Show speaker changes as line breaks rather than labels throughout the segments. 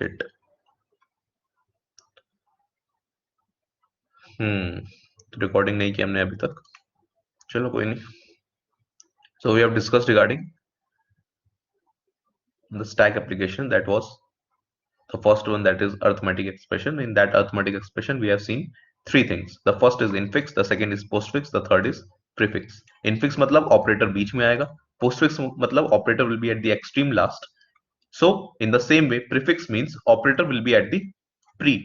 Shit. Recording नहीं की हमने अभी तक, चलो कोई नहीं। So we have discussed regarding the stack application. That was the first one, that is arithmetic expression. In that arithmetic expression we have seen three things. The first is infix, the second is postfix, the third is prefix. Infix मतलब operator बीच में आएगा, postfix मतलब operator will be at the extreme last. So in the same way prefix means operator will be at the pre,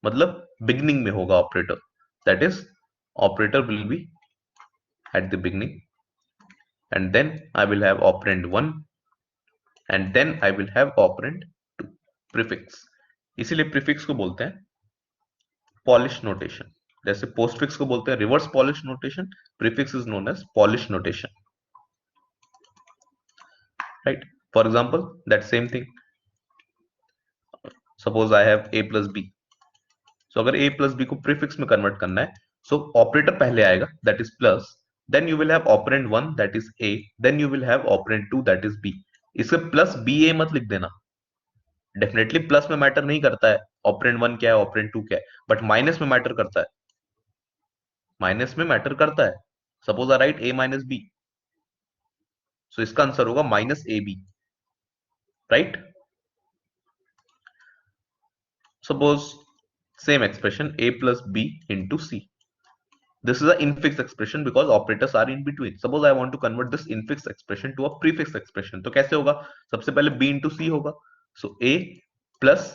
मतलब beginning में होगा operator, that is operator will be at the beginning, and then I will have operand 1 and then I will have operand 2. Prefix, इसीलिए prefix को बोलते हैं polish notation. जैसे postfix को बोलते हैं reverse Polish notation, prefix is known as Polish notation, right. For example that same thing, suppose I have a plus b. So अगर a plus b को प्रीफिक्स में कन्वर्ट करना है, सो ऑपरेटर पहले आएगा that is plus, then you will have operand 1 that is a, then you will have operand 2 that is b। इसके plus b a मत लिख देना, डेफिनेटली प्लस में मैटर नहीं करता है ऑपरेंड 1 क्या है ऑपरेंड 2 क्या है, बट माइनस में मैटर करता है, माइनस में मैटर करता है। Suppose I write a minus b, so इसका आंसर होगा minus a b, right. Suppose same expression a plus b into c. This is an infix expression because operators are in between. Suppose I want to convert this infix expression to a prefix expression. तो कैसे होगा? सबसे पहले b into c होगा. So a plus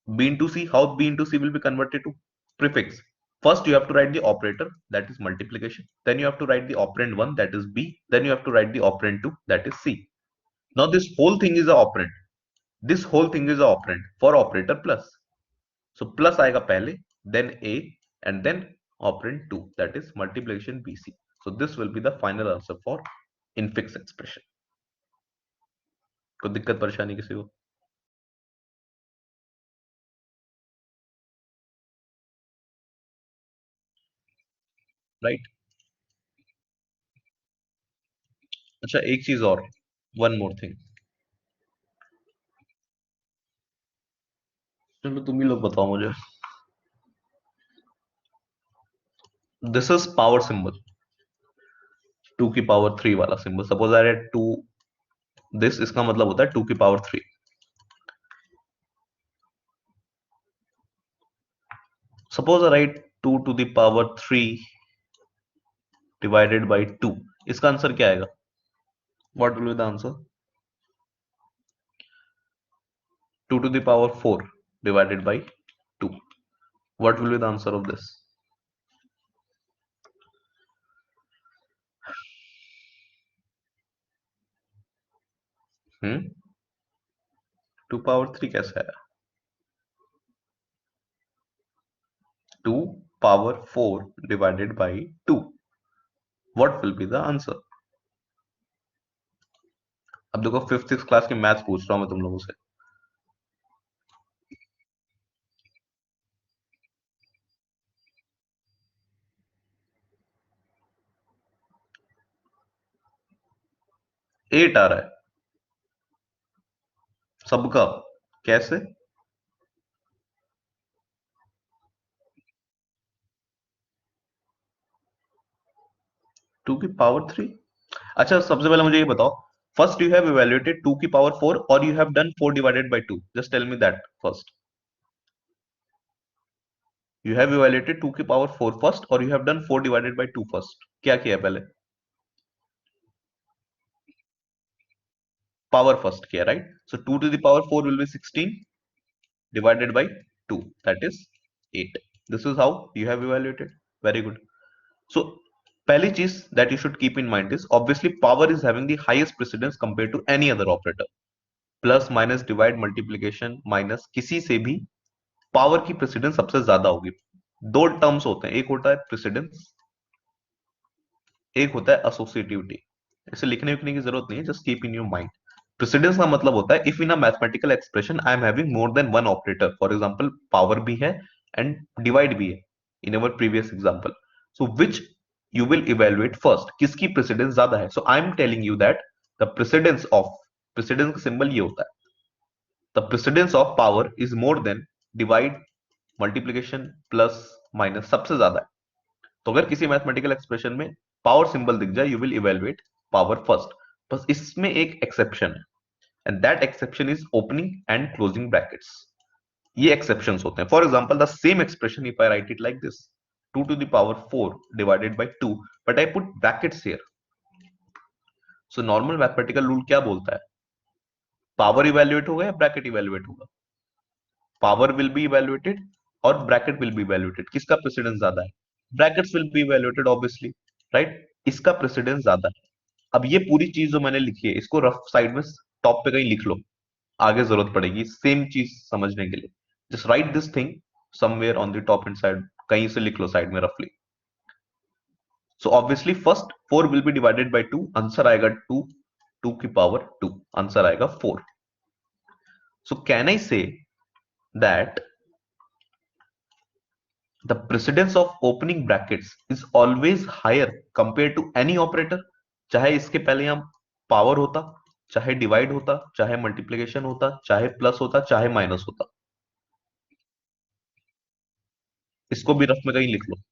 b into c. How b into c will be converted to prefix? First you have to write the operator, that is multiplication. Then you have to write the operand 1, that is b. Then you have to write the operand 2, that is c. Now this whole thing is a operand. This whole thing is a operand for operator plus. So plus आएगा पहले, then a, and then operand 2, that is multiplication bc. So this will be the final answer for infix expression. कोई दिक्कत परेशानी किसी को? Right. अच्छा एक चीज और, वन मोर थिंग, चलो तुम ही लोग बताओ मुझे। दिस इज पावर सिंबल, 2 की पावर 3 वाला symbol. Suppose I write 2 this, इसका मतलब होता है 2 की power 3। Suppose I write 2 to the power 3 divided by 2, इसका आंसर क्या आएगा? What will be the answer? 2 to the power 4 divided by 2. What will be the answer of this? 2 power 3 कैसे आया? 2 power 4 divided by 2. What will be the answer? अब देखो 5th class की maths पूछ रहा हूं मैं तुम लोगों से। एट आ रहा है सबका, कैसे? 2 की पावर 3। अच्छा सबसे पहले मुझे ये बताओ, फर्स्ट यू हैव इवेल्युएटेड 2 की पावर 4 और you have done 4 divided by 2, just tell me that first. You have evaluated 2 की पावर 4 फर्स्ट और you have done 4 divided by 2 first, क्या किया पहले? पावर फर्स्ट किया, right. So 2 to the power 4 will be 16 divided by 2, that is 8. This is how you have evaluated. Very good. So पहली चीज that you should keep in mind is obviously power is having the highest precedence compared to any other operator. Plus minus divide multiplication minus किसी से भी power की precedence सबसे ज्यादा होगी। दो टर्म्स होते हैं, एक होता है प्रेसिडेंस, एक होता है एसोसिएटिविटी। इसे लिखने की जरूरत नहीं है, just keep in your mind. Precedence का मतलब होता है if in a mathematical expression I am having more than one operator, for example power भी है एंड डिवाइड भी है in our previous example, so which you will evaluate first, किसकी precedence ज्यादा है। So I am telling you that the precedence of, precedence का symbol ये होता है, the precedence of power is more than divide, multiplication, plus, minus सबसे ज्यादा है। तो अगर किसी मैथमेटिकल एक्सप्रेशन में पावर सिंबल दिख जाए, you will evaluate power first. बस इसमें एक एक्सेप्शन है, and that exception is opening and closing brackets. ये एक्सेप्शंस होते हैं। For example, the same expression if I write it like this, 2 to the power 4 divided by 2, but I put brackets here. So normal mathematical rule क्या बोलता है? Power evaluate होगा या bracket evaluate होगा? Power will be evaluated और bracket will be evaluated. किसका precedence ज्यादा है? Brackets will be evaluated obviously, right? इसका प्रेसिडेंस ज्यादा है। अब ये पूरी चीज जो मैंने लिखी है, इसको रफ साइड में टॉप पे कहीं लिख लो, आगे जरूरत पड़ेगी सेम चीज समझने के लिए। Just right this thing somewhere on the top and side, कहीं से लिख लो साइड में रफली। So obviously first 4 will be divided by 2, answer आएगा 2, 2 की पावर 2, आंसर आएगा 4. So can I say that the precedence of opening brackets is always higher compared to any operator? चाहे इसके पहले यहाँ पावर होता, चाहे डिवाइड होता, चाहे मल्टीप्लिकेशन होता, चाहे प्लस होता, चाहे माइनस होता। इसको भी रफ में कहीं लिख लो,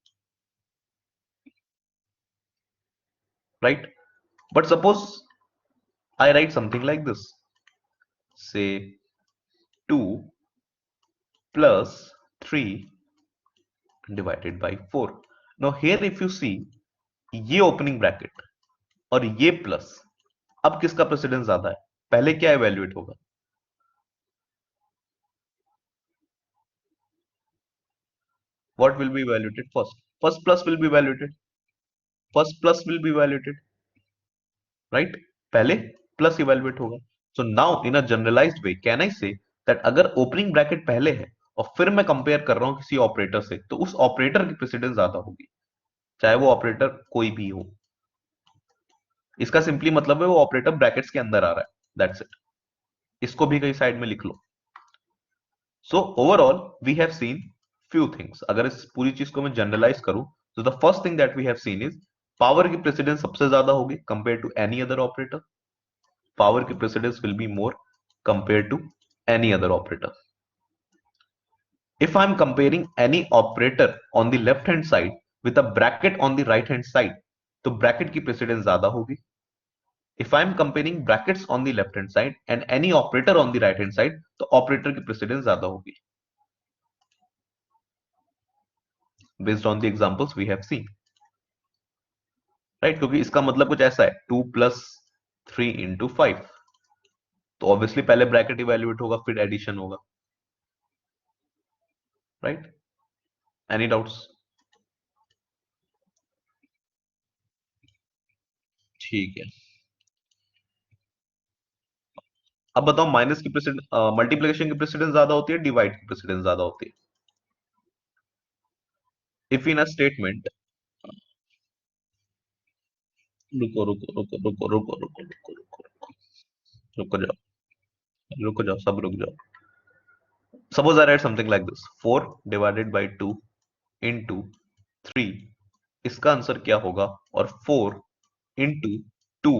right? But suppose I write something like this, say 2 plus 3 divided by 4. Now here if you see, ये ओपनिंग ब्रैकेट और ये प्लस, अब किसका प्रेसिडेंस ज्यादा है? पहले क्या इवेल्युएट होगा? What will be evaluated first? First plus will be evaluated. First plus will be evaluated, right? पहले प्लस इवेल्युएट होगा। So now in a generalized way can I say that अगर ओपनिंग ब्रैकेट पहले है और फिर मैं compare कर रहा हूं किसी ऑपरेटर से, तो उस ऑपरेटर की प्रेसिडेंस ज्यादा होगी, चाहे वो ऑपरेटर कोई भी हो। इसका सिंपली मतलब है वो ऑपरेटर ब्रैकेट्स के अंदर आ रहा है, दैट्स इट। इसको भी कहीं साइड में लिख लो। So overall we have seen few things. अगर इस पूरी चीज को मैं जनरलाइज करूं, तो the first thing that we have seen is power की प्रेसिडेंस सबसे ज्यादा होगी compare to any other operator. Power की precedence will be more compare to any other operator. If I'm comparing any operator on the left hand side with a bracket on the right hand side, तो bracket की precedence ज्यादा होगी। If I'm comparing brackets on the left hand side and any operator on the right hand side, तो operator की precedence ज्यादा होगी, based on the examples we have seen, right? क्योंकि इसका मतलब कुछ ऐसा है, 2 plus 3 into 5, तो ऑब्वियसली पहले ब्रैकेट इवेल्युएट होगा फिर एडिशन होगा, राइट? Any doubts? ठीक है, अब बताओ माइनस की प्रेसिडेंस, मल्टीप्लिकेशन की प्रेसिडेंस ज्यादा होती है, डिवाइड की प्रेसिडेंस ज्यादा होती है? इफ इन अ स्टेटमेंट, रुको रुको रुको रुको रुको रुको रुको रुको रुको जाओ, रुको जाओ, सब रुक जाओ। Suppose I right something like this, 4 divided by 2 into 3, इसका आंसर क्या होगा? और 4 इंटू 2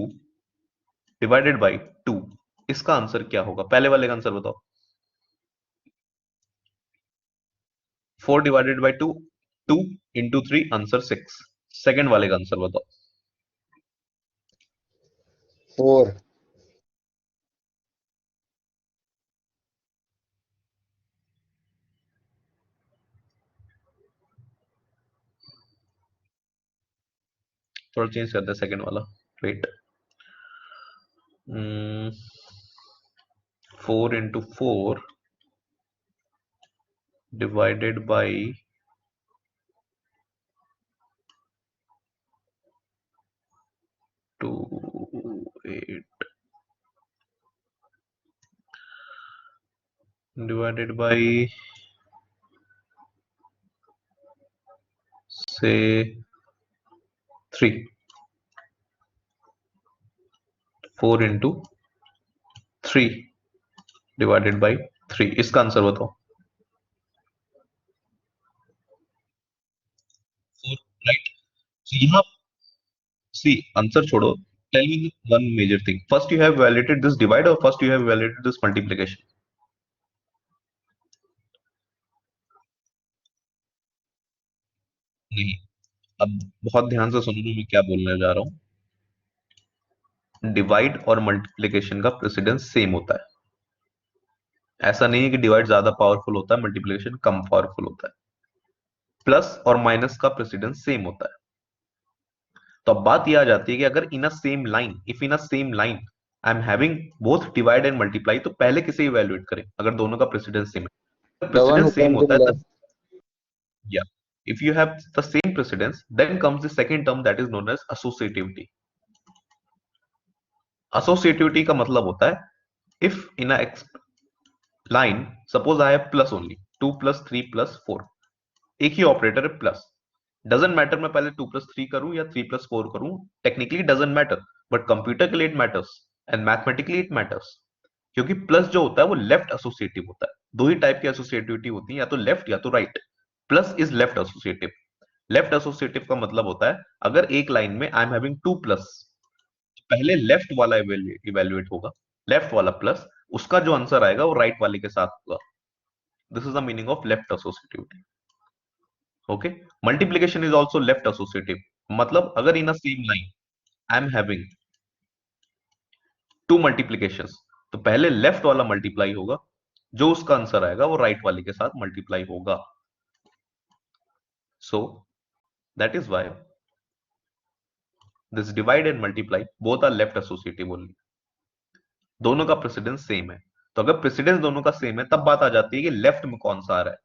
डिवाइडेड बाई 2, इसका आंसर क्या होगा? पहले वाले का आंसर बताओ। 4 divided by 2, 2 into 3, answer 6। Second वाले का आंसर बताओ।
4।
थोड़ा चेंज करते हैं सेकेंड वाला, wait. 4 into 4 divided by 2, 8 divided by, say, 3, 4 into 3 divided by 3, इसका आंसर बताओ। 4, राइट? So यहाँ सी आंसर छोड़ो, tell me one major thing, first you have validated this divide और first you have validated this multiplication. नहीं, अब बहुत ध्यान से सुनो मैं क्या बोलने जा रहा हूँ। डिवाइड और मल्टीप्लीकेशन का प्रेसिडेंस सेम होता है। ऐसा नहीं है कि डिवाइड ज्यादा पावरफुल होता है, मल्टीप्लीकेशन कम पावरफुल होता है। प्लस और माइनस का प्रेसिडेंस सेम होता है। तो अब बात यह आ जाती है कि अगर in a same line, if in a same line I am having both divide and multiply, तो पहले किसे इवेल्युएट करें अगर दोनों का प्रेसिडेंस सेम है?
The one who
precedence same
comes
होता
in
है
last.
तब, या if you have the same precedence, then comes the second term that is known as associativity. Associativity का मतलब होता है if in a line suppose I have plus only 2 plus 3 plus 4, एक ही operator है plus, doesn't matter मैं पहले 2 plus 3 करूं या 3 प्लस 4 करूं, technically doesn't matter, but computer के लिए it matters and mathematically it matters, क्योंकि प्लस जो होता है वो लेफ्ट एसोसिएटिव होता है। दो ही टाइप की एसोसिएटिविटी होती है, या तो लेफ्ट या तो right. Plus is left associative. Left associative का मतलब होता है अगर एक लाइन में आई एम हैविंग 2 प्लस, पहले लेफ्ट वाला इवेल्युएट होगा, लेफ्ट वाला प्लस, उसका जो आंसर आएगा वो राइट वाले के साथ होगा। This is the meaning of left associativity. Okay, multiplication is also left associative, मतलब अगर in a same line I am having two multiplications, तो पहले लेफ्ट वाला मल्टीप्लाई होगा, जो उसका आंसर आएगा वो राइट वाले के साथ मल्टीप्लाई होगा। So that is why this divide and multiply both are left associative only. दोनों का प्रेसिडेंस सेम है। तो अगर प्रेसिडेंस दोनों का सेम है तब बात आ जाती है कि लेफ्ट में कौन सा आ रहा है।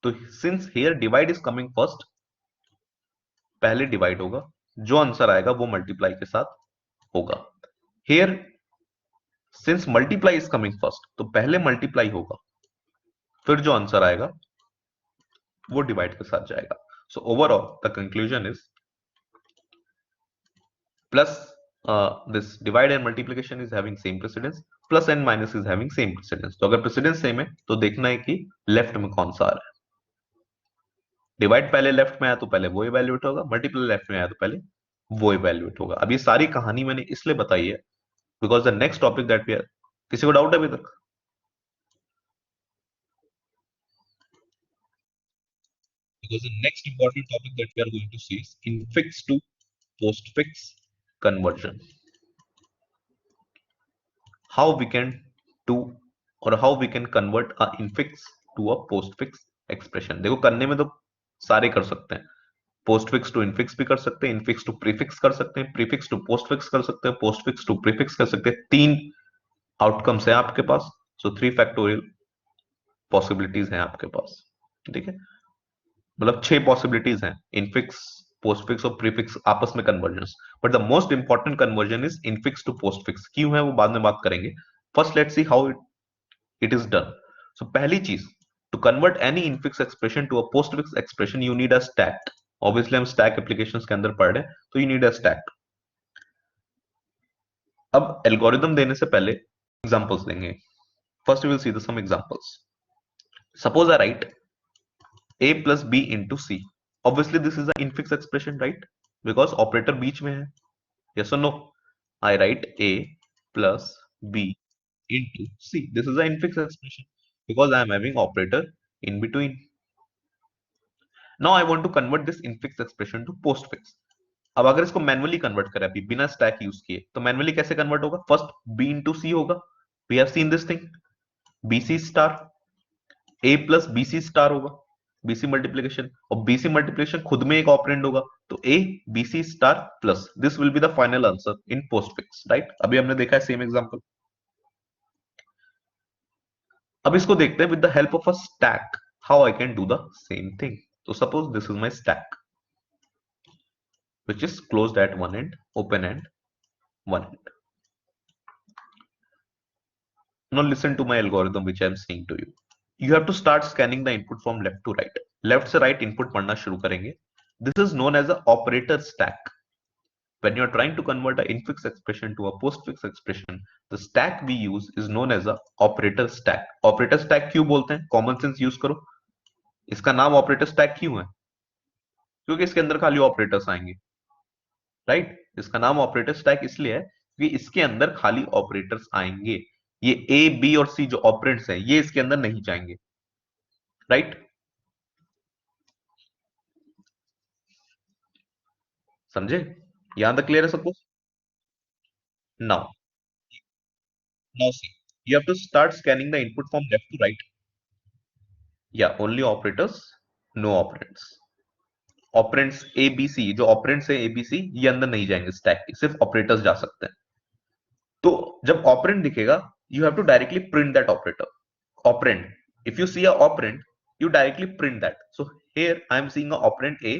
तो since here divide is coming first, पहले डिवाइड होगा, जो आंसर आएगा वो मल्टीप्लाई के साथ होगा। Here since multiply is coming first, तो पहले मल्टीप्लाई होगा, फिर जो आंसर आएगा वो डिवाइड के साथ जाएगा। So overall the conclusion is plus this divide and multiplication is having same precedence, plus and minus is having same precedence। तो अगर precedence same है तो देखना है कि लेफ्ट में कौन सा आ रहा है। डिवाइड पहले लेफ्ट में आया तो पहले वो इवेल्युएट होगा, मल्टीप्लाई लेफ्ट में आया तो पहले वो इवेल्युएट होगा। अब ये सारी कहानी मैंने इसलिए बताई है because the next topic that we are, किसी को डाउट है अभी तक? Because the next important topic that we are going to see is infix to postfix conversion. How we can do or how we can convert a infix to a postfix expression। देखो करने में तो सारे कर सकते हैं, postfix to infix भी कर सकते हैं, इनफिक्स टू प्रीफिक्स कर सकते हैं, प्रीफिक्स टू पोस्टफिक्स कर सकते हैं, पोस्टफिक्स टू प्रीफिक्स कर सकते हैं। तीन आउटकम्स है आपके पास। सो 3 फैक्टोरियल पॉसिबिलिटीज हैं आपके पास। ठीक है, मतलब 6 पॉसिबिलिटीज हैं इनफिक्स, पोस्टफिक्स और प्रीफिक्स आपस में conversion. But the most important conversion is infix to postfix. क्यों है वो बाद में बात करेंगे। First let's see how it is done. So पहली चीज, to convert any infix expression to a postfix expression you need a stack. Obviously हम स्टैक एप्लीकेशंस के अंदर पढ़ रहे हैं तो यू नीड अ स्टैक। अब एल्गोरिदम देने से पहले एग्जांपल्स देंगे। First we will see some examples. Suppose I write a plus b into c, obviously this is an infix expression, right? Because operator बीच में है। yes or no? I write a plus b into c, this is an infix expression because I am having operator in between. Now I want to convert this infix expression to postfix। अब अगर इसको manually convert करें अभी बिना stack use किए, तो manually कैसे convert होगा? फर्स्ट b into c होगा, we have seen this thing, bc star a plus bc star होगा, बीसी मल्टीप्लीकेशन, और बीसी मल्टीप्लीकेशन खुद में एक ऑपरेंड होगा, तो A B C star plus, this will be the final answer in postfix, right? अभी हमने देखा है सेम एग्जांपल। अब इसको देखते हैं with the help of a stack how I can do the same thing. तो suppose this is my stack which is closed at one end, open at one end. Now listen to my algorithm which I am saying to you. You have to start scanning the input from left to right. Left से right input पढ़ना शुरू करेंगे। This is known as a operator stack. When you are trying to convert an infix expression to a postfix expression, the stack we use is known as a operator stack. Operator stack क्यों बोलते हैं? Common sense use करो। इसका नाम operator stack क्यों है? क्योंकि इसके अंदर खाली ऑपरेटर्स आएंगे, राइट? इसका नाम ऑपरेटर स्टैक इसलिए है क्योंकि इसके अंदर खाली ऑपरेटर्स आएंगे। ये ए बी और सी जो ऑपरेंड्स हैं ये इसके अंदर नहीं जाएंगे, राइट? समझे? यहां तक क्लियर है सबको? Now now see, you have to start scanning the input from left to right. Yeah, only operators, no operands. Operands A B C, जो ऑपरेंड्स है ए बी सी, ये अंदर नहीं जाएंगे स्टैक के, सिर्फ ऑपरेटर्स जा सकते हैं। तो जब ऑपरेंड दिखेगा, you have to directly print that operator operand. If you see a operand, you directly print that. So here I am seeing a operand a.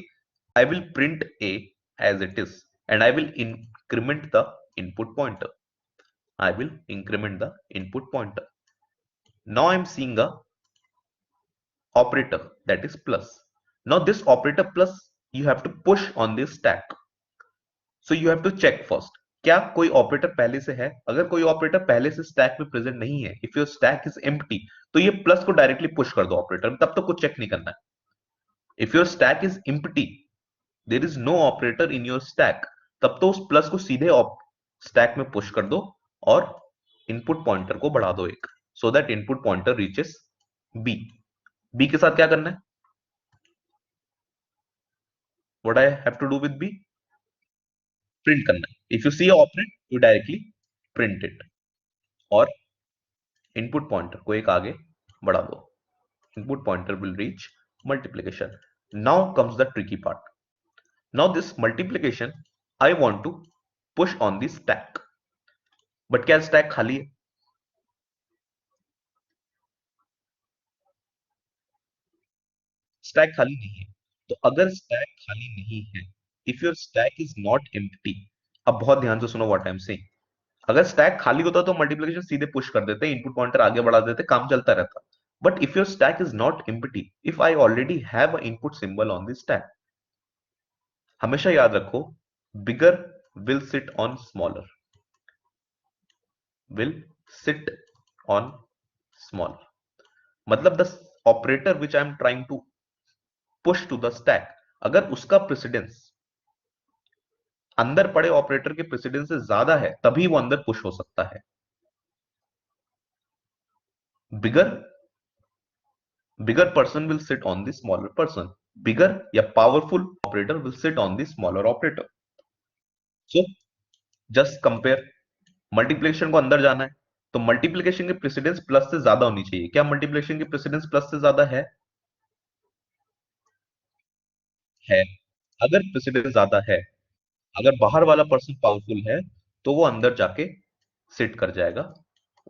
I will print a as it is, and I will increment the input pointer. I will increment the input pointer. Now I am seeing a operator that is plus. Now this operator plus you have to push on this stack. So you have to check first, क्या कोई operator पहले से है? अगर कोई operator पहले से stack में प्रेजेंट नहीं है, if your stack is empty, तो ये प्लस को डायरेक्टली पुश कर दो ऑपरेटर में, तब तक कुछ चेक नहीं करना है। If your stack is empty, there is no operator in your stack, तब तो उस प्लस को सीधे स्टैक में पुश कर दो और इनपुट पॉइंटर को बढ़ा दो एक, so that input pointer reaches B. B के साथ क्या करना है? What I have to do with B? Print करना है। If you see operate, you directly print it और इनपुट पॉइंटर को एक आगे बढ़ा दो। Input pointer will reach multiplication. Now comes the tricky part. Now this multiplication I want to push on the stack, but क्या stack खाली है? Stack खाली नहीं है। तो अगर stack खाली नहीं है, if your stack is not empty, अब बहुत ध्यान से सुनो what I'm saying. अगर स्टैक खाली होता तो मल्टीप्लिकेशन सीधे पुश कर देते, इनपुट पॉइंटर आगे बढ़ा देते, काम चलता रहता। But if your stack is not empty, if I already have a input symbol on the stack, हमेशा याद रखो, bigger will sit on smaller, will sit on smaller. मतलब the operator which I am trying to push to the stack, अगर उसका precedence अंदर पड़े operator के precedence से ज्यादा है, तभी वो अंदर पुश हो सकता है। Bigger bigger person will sit on the smaller person, bigger या powerful operator will sit on the smaller operator. So just compare, multiplication को अंदर जाना है, तो मल्टीप्लिकेशन की प्रेसिडेंस प्लस से ज्यादा होनी चाहिए। क्या मल्टीप्लिकेशन की प्रेसिडेंस प्लस से ज्यादा है? अगर प्रेसिडेंस ज्यादा है, अगर बाहर वाला पर्सन पावरफुल है, तो वो अंदर जाके सिट कर जाएगा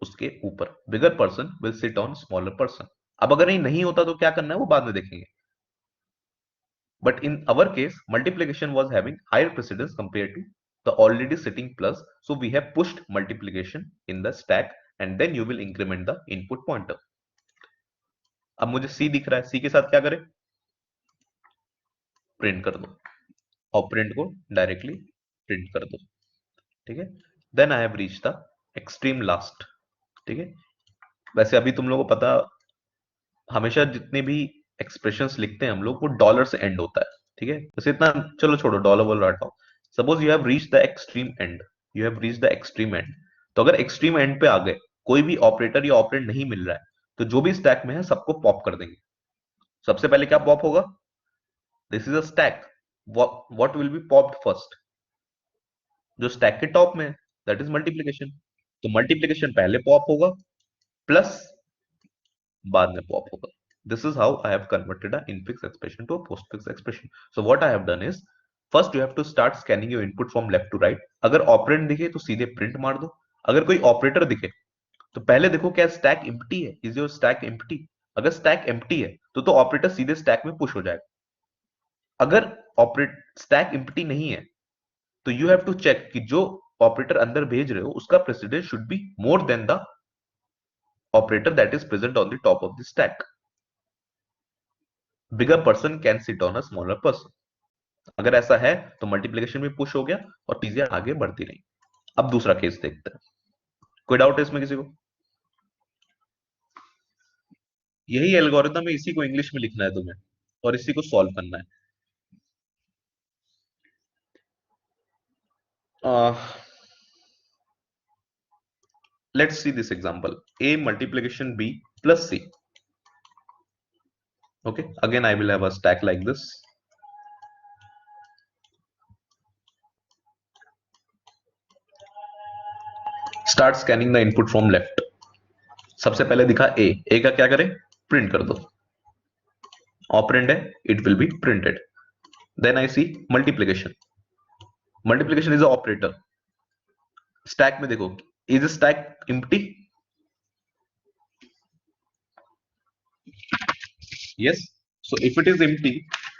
उसके ऊपर। बिगर person will sit on smaller person. अब अगर ये नहीं होता तो क्या करना है वो बाद में देखेंगे। But in our case multiplication was having higher precedence compare to the already sitting plus, so we have pushed multiplication in the stack and then you will increment the input pointer. अब मुझे c दिख रहा है, c के साथ क्या करें? Print कर दो, ऑपरेंड को डायरेक्टली प्रिंट कर दो। ठीक है, then I have reach the extreme last. ठीक है, वैसे अभी तुम लोगों को पता, हमेशा जितने भी एक्सप्रेशंस लिखते हैं हम लोग, वो डॉलर से एंड होता है। ठीक है, वैसे इतना चलो छोड़ो, डॉलर बोल रहा हूं। Suppose you have reach the extreme and, you have reach the extreme and, तो अगर एक्सट्रीम एंड पे आ गए, कोई भी ऑपरेटर या ऑपरेंड नहीं मिल रहा है, तो जो भी स्टैक में है सबको पॉप कर देंगे। सबसे पहले क्या पॉप होगा? This is a stack, what will be popped first? जो स्टैक के टॉप में है, दैट इज मल्टीप्लीकेशन। तो मल्टीप्लीकेशन पहले पॉप होगा, प्लस बाद में पॉप होगा। This is how I have converted an infix expression to a postfix expression. So what I have done is, first you have to start scanning your input from left to right. अगर operand दिखे तो सीधे print मार दो। अगर कोई operator दिखे तो पहले देखो क्या स्टैक एम्प्टी है, इज योर स्टैक एम्प्टी? अगर स्टैक एम्प्टी है तो ऑपरेटर सीधे स्टैक में पुश हो जाएगा। अगर ऑपरेट स्टैक एम्प्टी नहीं है, तो यू हैव टू चेक कि जो ऑपरेटर अंदर भेज रहे हो उसका precedence should be more than the operator that is present on the top of the stack. Bigger person can sit on a smaller person. अगर ऐसा है तो मल्टीप्लिकेशन भी पुश हो गया और चीजें आगे बढ़ती रही। अब दूसरा केस देखते हैं। कोई डाउट है इसमें किसी को? यही एल्गोरिथम है, इसी को इंग्लिश में लिखना है तुम्हें और इसी को सॉल्व करना है। Let's see this example, a multiplication b plus c. Okay, again I will have a stack like this. Start scanning the input from left. सबसे पहले दिखा ए का क्या करे, प्रिंट कर दो, ऑपरेंड है, it will be printed. Then I see multiplication, multiplication is a operator. Stack में देखो, is stack empty? Yes, so if it is empty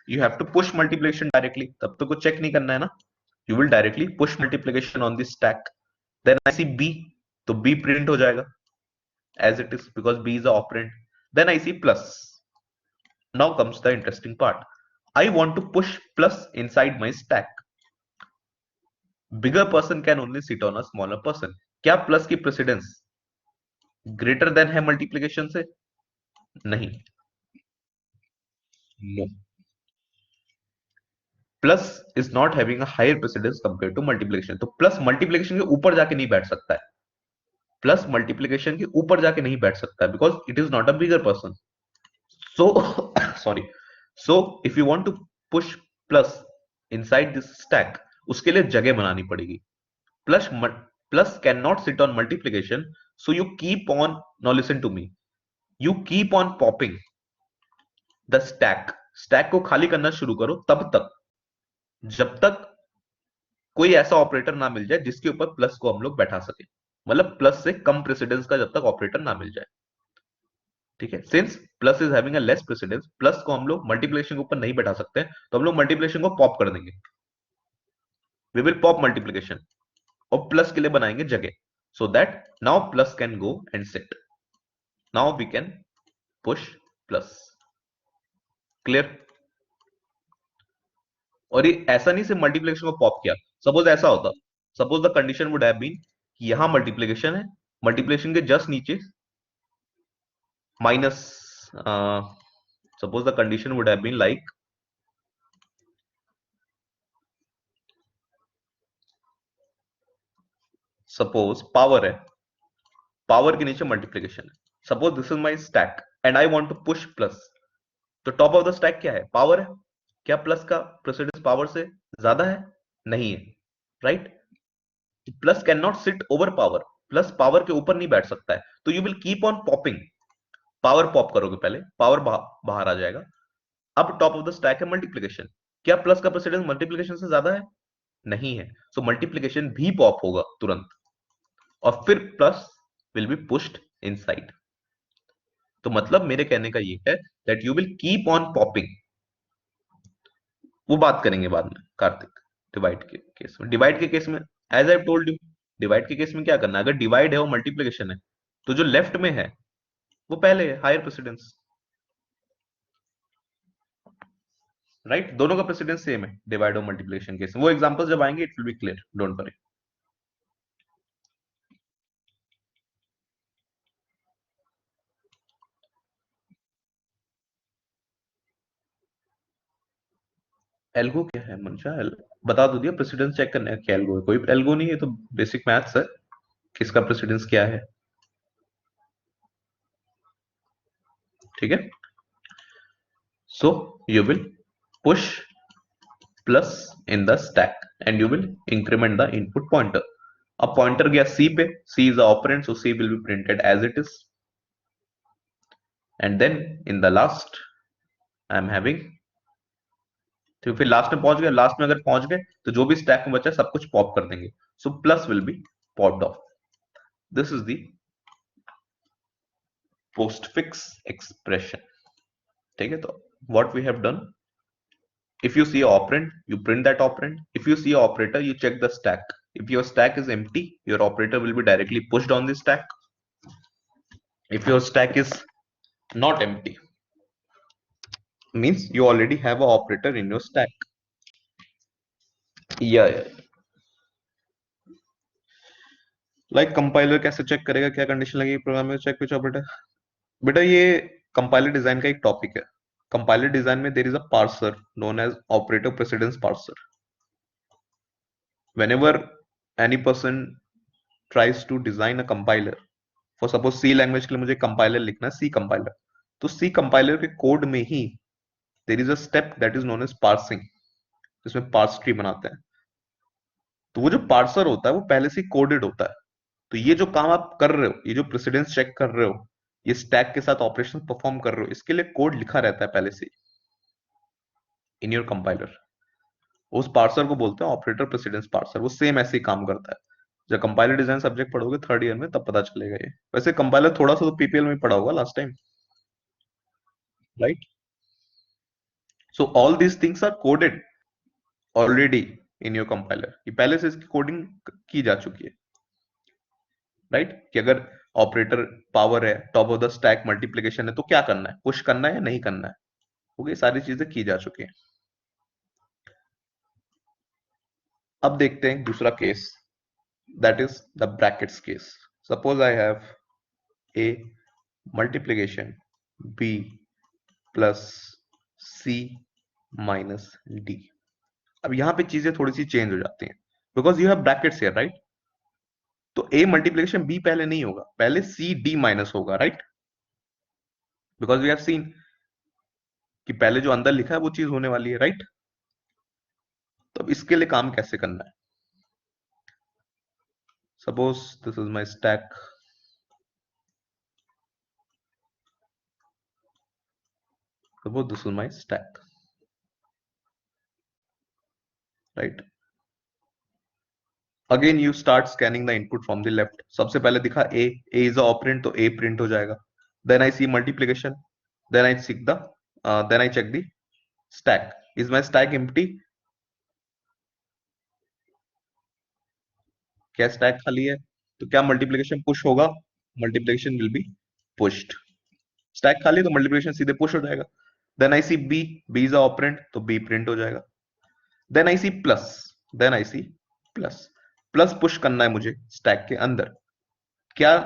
you have to push multiplication directly, तब तो कुछ चेक नहीं करना है ना, you will directly push multiplication on the stack. Then I see B, तो बी प्रिंट हो जाएगा as it is because b is a operand. Then I see plus. Now comes the interesting part. I want to push plus inside my stack. Bigger person can only sit on a smaller person. क्या plus की precedence greater than है multiplication से? नहीं, no. Plus is not having a higher precedence compared to multiplication. तो plus multiplication के ऊपर जाके नहीं बैठ सकता है, plus multiplication के ऊपर जाके नहीं बैठ सकता है because it is not a bigger person. So sorry, so if you want to push plus inside this stack, उसके लिए जगह बनानी पड़ेगी। plus cannot sit on multiplication, so you keep on, now listen to me, you keep on popping the stack को खाली करना शुरू करो तब तक जब तक कोई ऐसा ऑपरेटर ना मिल जाए जिसके ऊपर प्लस को हम लोग बैठा सके, मतलब प्लस से कम प्रेसिडेंस का जब तक ऑपरेटर ना मिल जाए। ठीक है, since plus is having a less precedence, plus को हम लोग मल्टीप्लिकेशन के ऊपर नहीं बैठा सकते, तो हम लोग मल्टीप्लिकेशन को पॉप कर देंगे, वी विल पॉप मल्टीप्लिकेशन, और प्लस के लिए बनाएंगे जगह, so that now plus can go and sit, now we can push plus. Clear? और ये ऐसा नहीं सिर्फ मल्टीप्लिकेशन को पॉप किया, सपोज ऐसा होता, suppose the condition would have been कि यहां मल्टीप्लिकेशन है, मल्टीप्लिकेशन के जस्ट नीचे minus, suppose the condition would have been like, suppose power है, पावर के नीचे मल्टीप्लिकेशन है, suppose this is my stack and I want to push plus, तो टॉप ऑफ द स्टैक क्या है, पावर है, क्या प्लस का प्रेसिडेंस पावर से ज्यादा है? नहीं है, right? Plus can not sit over power, plus power के ऊपर नहीं बैठ सकता है, तो you will keep on popping, power pop करोगे पहले, पावर बाहर आ जाएगा। अब टॉप ऑफ द स्टैक है मल्टीप्लिकेशन, क्या प्लस का प्रेसिडेंस मल्टीप्लिकेशन से ज्यादा है? नहीं है, सो मल्टीप्लिकेशन भी पॉप होगा तुरंत, और फिर plus will be pushed inside. तो मतलब मेरे कहने का ये है that you will keep on popping, वो बात करेंगे बाद में कार्तिक, डिवाइड के केस में। डिवाइड के केस में as I told you, divide के केस में क्या करना है, अगर डिवाइड है और मल्टीप्लिकेशन है तो जो लेफ्ट में है वो पहले है, हायर प्रेसिडेंस, राइट? दोनों का प्रेसिडेंस सेम है डिवाइड और मल्टीप्लिकेशन केस में। वो एग्जांपल्स जब आएंगे it will be clear, don't worry. Algo क्या है मनशा? बता दो दिया, प्रेसिडेंस चेक करने का क्या एल्गो है? कोई एल्गो नहीं है, तो बेसिक मैथ्स है, किसका प्रेसिडेंस क्या है, ठीक है? So you will push plus in the stack and you will increment the input pointer. अब pointer गया C पे, C is the operand, so C will be printed as it is. And then in the last I am having, तो फिर last में पहुंच गए, last में अगर पहुंच गए तो जो भी स्टैक में बचा सब कुछ पॉप कर देंगे, so plus will be popped off. This is the postfix expression, ठीक है? तो what we have done, if you see an operand, you print that operand. If you see an operator, you check the stack. If your stack is empty, your operator will be directly pushed on the stack. If your stack is not empty, means you already have an operator in your stack. Yeah. Like compiler कैसे check करेगा, क्या condition लगेगी programme में, check विच operator? बेटा ये compiler design का एक topic है। कंपाइलर डिजाइन में there is a parser known as operator precedence parser. Whenever any person tries to design a compiler, for suppose C language के लिए मुझे कंपाइलर लिखना है, सी कंपाइलर, तो सी कंपाइलर के कोड में ही there is a step that is known as parsing, जिसमें पार्स ट्री बनाते हैं। तो वो जो पार्सर होता है वो पहले से कोडेड होता है, तो ये जो काम आप कर रहे हो, ये जो प्रेसिडेंस चेक कर रहे हो, ये स्टैक के साथ ऑपरेशन परफॉर्म कर रहे हो, इसके लिए कोड लिखा रहता है पहले से इन योर कंपाइलर। उस पार्सर को बोलते हैं ऑपरेटर प्रेसिडेंस पार्सर। वो सेम ऐसे ही काम करता है। जब कंपाइलर डिजाइन सब्जेक्ट पढ़ोगे थर्ड ईयर में, तब पता चलेगा ये। वैसे कंपाइलर थोड़ा सा तो पीपीएल में पढ़ा होगा last time, right? So all these things are coded already in your compiler. ये पहले से इसकी कोडिंग की जा चुकी है, राइट? कि अगर ऑपरेटर पावर है, top of the stack multiplication है, तो क्या करना है, पुश करना है या नहीं करना है। ओके, सारी चीजें की जा चुकी है। अब देखते हैं दूसरा case, that is the brackets case. Suppose I have a multiplication b plus c minus d। अब यहां पे चीजें थोड़ी सी चेंज हो जाती हैं, because you have brackets here, right? तो a मल्टीप्लिकेशन b पहले नहीं होगा, पहले c d माइनस होगा, right? Because we have seen कि पहले जो अंदर लिखा है वो चीज होने वाली है, राइट? तो अब इसके लिए काम कैसे करना है? Suppose this is my stack, suppose this is my stack, right? Again you start scanning the input from the left. सबसे पहले दिखा a, a is a operand, तो a प्रिंट हो जाएगा। Then I see multiplication, then I seek the then I check the stack. Is my stack empty? क्या stack खाली है? तो क्या मल्टीप्लिकेशन पुश होगा? Multiplication will be pushed. Stack खाली है तो मल्टीप्लिकेशन सीधे पुश हो जाएगा। Then I see b, b is a operand, तो बी प्रिंट हो जाएगा। Then I see plus, then I see plus. Plus push करना है मुझे स्टैक के अंदर। क्या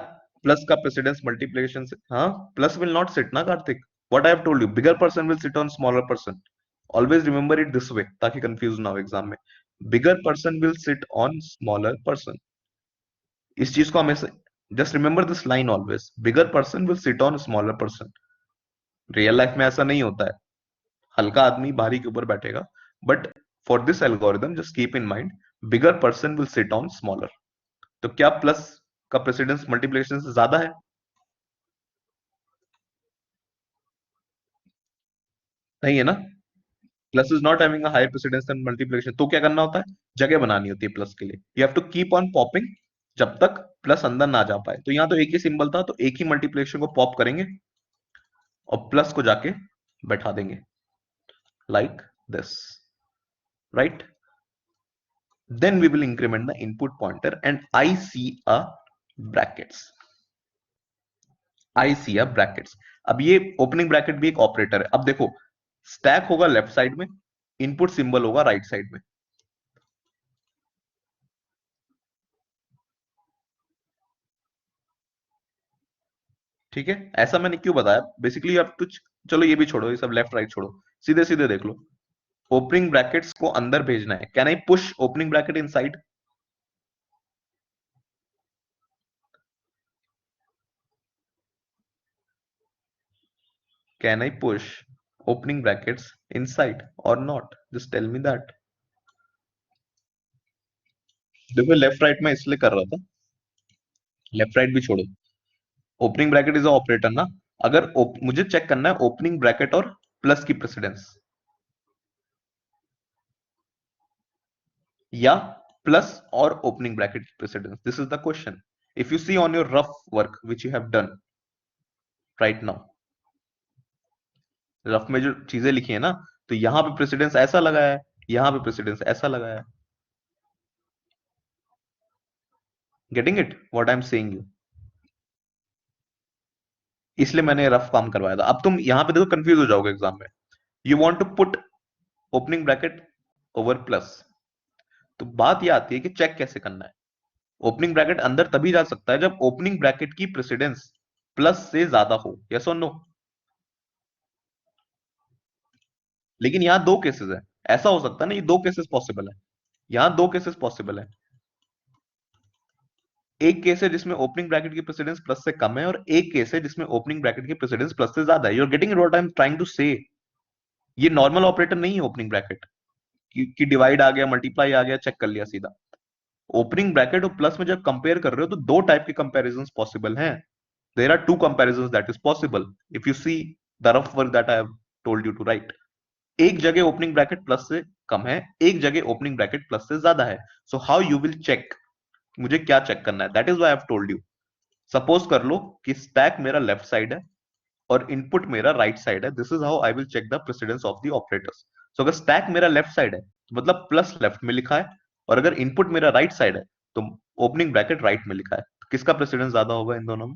प्लस का प्रेसिडेंस मल्टीप्लिकेशन से? हाँ, प्लस विल नॉट सिट ना Kartik. What I have told you, bigger person will sit on smaller person. Always remember it this way, ताकि कंफ्यूज ना हो एग्जाम में। बिगर person will sit on smaller person. इस चीज को हमेशा just remember this line always, bigger person will sit on smaller person. Real life में ऐसा नहीं होता है, हल्का आदमी भारी के ऊपर बैठेगा। But for this algorithm just keep in mind, bigger person will sit on smaller. तो क्या प्लस का प्रेसिडेंस मल्टीप्लिकेशन से ज्यादा है? नहीं है ना। Plus is not having a high precedence then multiplication. तो क्या करना होता है, जगह बनानी होती है प्लस के लिए। You have to keep on popping जब तक प्लस अंदर ना जा पाए। तो यहां तो एक ही सिंबल था, तो एक ही मल्टीप्लिकेशन को पॉप करेंगे और प्लस को जाके बैठा देंगे, like this, right? Then we will increment the input pointer and I see a brackets. I see a brackets. अब ये ओपनिंग ब्रैकेट भी एक ऑपरेटर है। अब देखो, स्टैक होगा लेफ्ट साइड में, इनपुट सिंबल होगा राइट साइड में। ठीक है, ऐसा मैंने क्यों बताया? बेसिकली अब कुछ, चलो ये भी छोड़ो, ये सब लेफ्ट राइट छोड़ो, सीधे सीधे देख लो। ओपनिंग ब्रैकेट्स को अंदर भेजना है। Can I push opening bracket inside? Can I push opening brackets inside or not? Just tell me that. देखो लेफ्ट राइट में इसलिए कर रहा था, लेफ्ट राइट भी छोड़ो। ओपनिंग ब्रैकेट इज ऑपरेटर ना। अगर मुझे चेक करना है ओपनिंग ब्रैकेट और प्लस की प्रेसिडेंस, या प्लस और ओपनिंग ब्रैकेट की precedence, this is the question. If you see on your rough work which you have done right now, rough में जो चीजें लिखी है ना, तो यहां पे प्रेसिडेंस ऐसा लगाया है, यहां पे प्रेसिडेंस ऐसा लगाया है। Getting it what I am saying you? इसलिए मैंने रफ काम करवाया था। अब तुम यहां पे देखो कंफ्यूज हो जाओगे एग्जाम में। You want to put opening bracket over plus, तो बात यह आती है कि चेक कैसे करना है। ओपनिंग ब्रैकेट अंदर तभी जा सकता है जब ओपनिंग ब्रैकेट की प्रेसिडेंस प्लस से ज्यादा हो, यस और नो? लेकिन यहां दो केसेस है, ऐसा हो सकता है ना, ये दो केसेस पॉसिबल है। यहां दो केसेस पॉसिबल है। एक केस है जिसमें ओपनिंग ब्रैकेट की प्रेसिडेंस प्लस से कम है, और एक केस है जिसमें ओपनिंग ब्रैकेट की प्रेसिडेंस प्लस से ज्यादा है। You are getting what I am trying to say. ये नॉर्मल ऑपरेटर नहीं है ओपनिंग ब्रैकेट कि डिवाइड आ गया, मल्टीप्लाई आ गया, चेक कर लिया सीधा। ओपनिंग ब्रैकेट और प्लस में जब कंपेयर कर रहे हो तो दो टाइप के कंपैरिजंस पॉसिबल हैं. There are two comparisons that is possible. If you see the rough work that I have told you to write, एक जगह ओपनिंग ब्रैकेट प्लस से कम है, एक जगह ओपनिंग ब्रैकेट प्लस से ज्यादा है. So how you will check, मुझे क्या चेक करना है, that is why I have told you. Suppose कर लो कि स्टैक मेरा लेफ्ट साइड है और इनपुट मेरा राइट साइड है. This is how I will check the precedence of the operators. So अगर स्टैक मेरा लेफ्ट साइड है तो मतलब प्लस लेफ्ट में लिखा है, और अगर इनपुट मेरा राइट साइड है तो ओपनिंग ब्रैकेट राइट में लिखा है. तो किसका प्रेसिडेंस ज्यादा होगा इन दोनों में?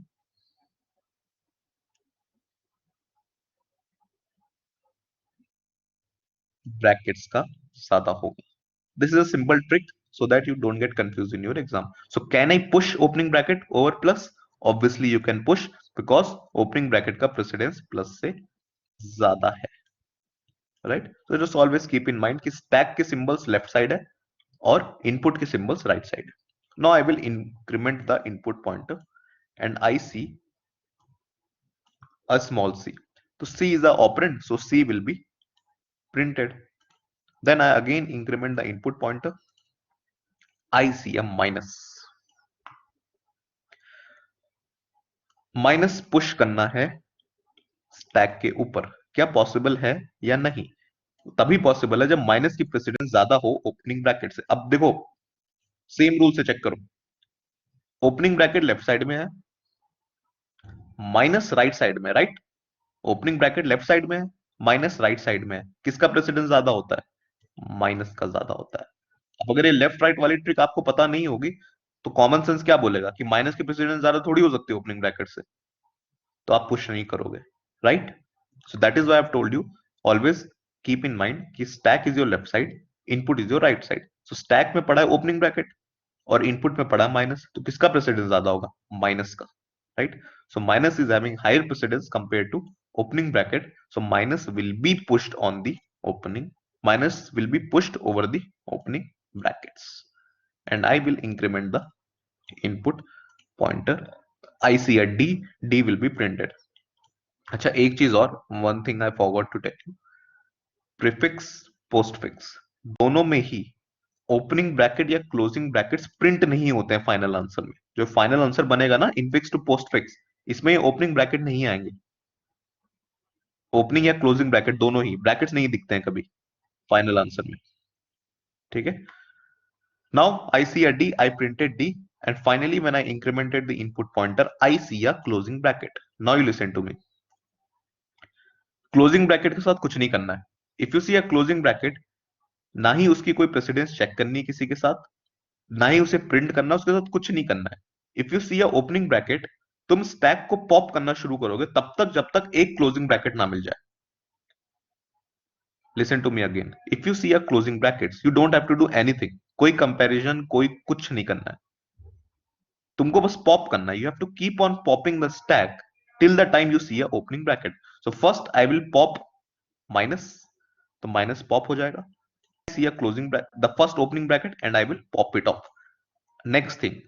ब्रैकेट्स का ज्यादा होगा. This is a simple trick so that you don't get confused in your exam. So can I push opening bracket over plus? Obviously you can push because opening bracket का precedence plus से ज्यादा है. Right? So just always keep in mind कि stack के symbols left side है और input के symbols right side. Now I will increment the input pointer and I see a small c. So c is the operand, so c will be printed. Then I again increment the input pointer. I see a minus. Minus push करना है stack के ऊपर. क्या possible है या नहीं? तभी possible है जब माइनस की प्रेसिडेंस ज्यादा हो ओपनिंग ब्रैकेट से. अब देखो, सेम रूल से चेक करो. ओपनिंग ब्रैकेट लेफ्ट साइड में है, माइनस राइट साइड में, right. Opening bracket left side में है, माइनस राइट साइड में है. किसका प्रेसिडेंस ज्यादा होता है? माइनस का ज्यादा होता है. अब अगर ये लेफ्ट राइट वाली ट्रिक आपको पता नहीं होगी तो कॉमन सेंस क्या बोलेगा कि माइनस की प्रेसिडेंस ज्यादा थोड़ी हो सकती है ओपनिंग ब्रैकेट से, तो आप पुश नहीं करोगे, right. So that is why I have told you, always keep in mind कि stack is your left side, input is your right side. So stack में पड़ा है ओपनिंग ब्रैकेट और इनपुट में पड़ा माइनस, तो किसका प्रेसिडेंस ज्यादा होगा? माइनस का, right. So minus is having higher precedence compare to opening bracket. So minus will be pushed on the opening, minus will be pushed over the opening brackets, and I will increment the input pointer. I see a d, d will be printed. अच्छा, एक चीज और, one thing I forgot to tell you. Prefix, postfix दोनों में ही opening bracket या closing brackets print नहीं होते हैं फाइनल आंसर में. जो फाइनल आंसर बनेगा ना इनफिक्स टू पोस्टफिक्स, इसमें ओपनिंग ब्रैकेट नहीं आएंगे. ओपनिंग या क्लोजिंग ब्रैकेट दोनों ही, ब्रैकेट्स नहीं दिखते हैं कभी फाइनल आंसर में. ठीक है. Now I see a D, I printed D, and finally when I incremented the input pointer, I see a closing bracket. Now you listen to me. Closing bracket के साथ कुछ नहीं करना है. If you see a closing bracket, ना ही उसकी कोई प्रेसिडेंस चेक करनी है किसी के साथ, ना ही उसे प्रिंट करना, उसके साथ कुछ नहीं करना है. If you see a opening bracket, तुम स्टैक को पॉप करना शुरू करोगे तब तक जब तक एक क्लोजिंग ब्रैकेट ना मिल जाए. Listen to me again. If you see a closing brackets, you don't have to do anything. कोई कंपैरिजन, कोई कुछ नहीं करना है. तुमको बस पॉप करना है. You have to keep on popping the stack till the time you see a opening bracket. So first I will pop minus, तो माइनस पॉप हो जाएगा. See a closing the first opening bracket and I will pop it off. Next thing,